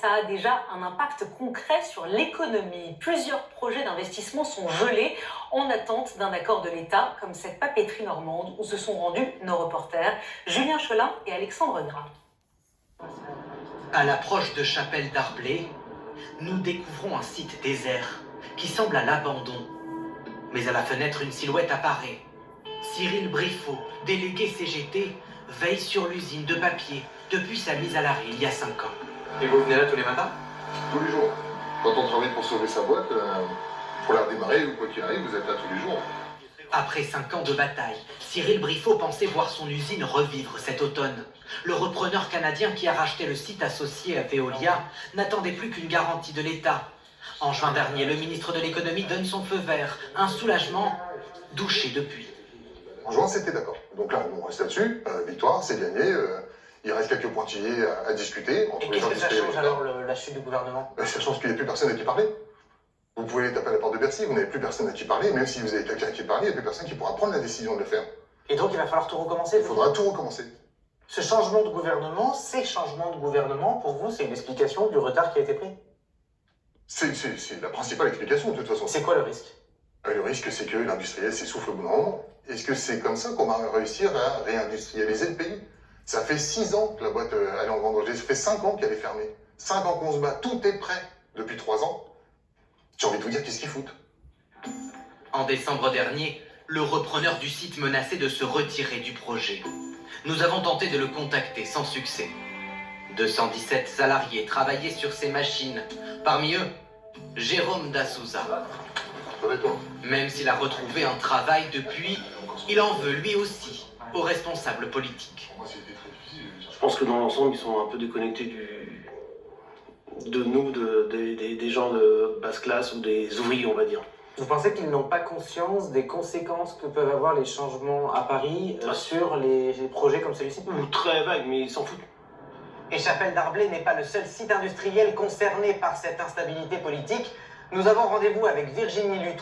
Ça a déjà un impact concret sur l'économie. Plusieurs projets d'investissement sont gelés en attente d'un accord de l'État, comme cette papeterie normande où se sont rendus nos reporters Julien Cholin et Alexandre Gras. À l'approche de Chapelle d'Arblay, nous découvrons un site désert qui semble à l'abandon. Mais à la fenêtre, une silhouette apparaît. Cyril Briffaut, délégué CGT, veille sur l'usine de papier depuis sa mise à l'arrêt il y a 5 ans. Et vous venez là tous les matins? Tous les jours. Quand on travaille pour sauver sa boîte, pour la redémarrer ou quoi qu'il arrive, vous êtes là tous les jours. Après 5 ans de bataille, Cyril Briffaut pensait voir son usine revivre cet automne. Le repreneur canadien qui a racheté le site associé à Veolia n'attendait plus qu'une garantie de l'État. En juin dernier, le ministre de l'économie donne son feu vert. Un soulagement douché depuis. En juin, c'était d'accord. Donc là, on reste là-dessus. Victoire, c'est gagné. Il reste quelques pointillés à discuter. Et qu'est-ce que ça change alors, la chute du gouvernement? Ça change qu'il n'y a plus personne à qui parler. Vous pouvez taper à la porte de Bercy, vous n'avez plus personne à qui parler. Même si vous avez quelqu'un à qui parler, il n'y a plus personne qui pourra prendre la décision de le faire. Et donc il va falloir tout recommencer? Il faudra tout recommencer. Ce changement de gouvernement, ces changements de gouvernement, pour vous, c'est une explication du retard qui a été pris? C'est la principale explication, de toute façon. C'est quoi le risque? Le risque, c'est que l'industriel s'essouffle au bout d'un moment. Est-ce que c'est comme ça qu'on va réussir à réindustrialiser le pays? Ça fait 6 ans que la boîte elle est en grande danger. Ça fait 5 ans qu'elle est fermée. 5 ans qu'on se bat. Tout est prêt. Depuis 3 ans. J'ai envie de vous dire qu'est-ce qu'ils foutent. En décembre dernier, le repreneur du site menaçait de se retirer du projet. Nous avons tenté de le contacter sans succès. 217 salariés travaillaient sur ces machines. Parmi eux, Jérôme D'Assouza. Même s'il a retrouvé un travail depuis, il en veut lui aussi aux responsables politiques. Je pense que dans l'ensemble, ils sont un peu déconnectés de nous, des gens de basse classe ou des ouvriers, on va dire. Vous pensez qu'ils n'ont pas conscience des conséquences que peuvent avoir les changements à Paris sur les projets comme celui-ci? Ou très vague, mais ils s'en foutent. Et Chapelle d'Arblay n'est pas le seul site industriel concerné par cette instabilité politique. Nous avons rendez-vous avec Virginie Luttrell.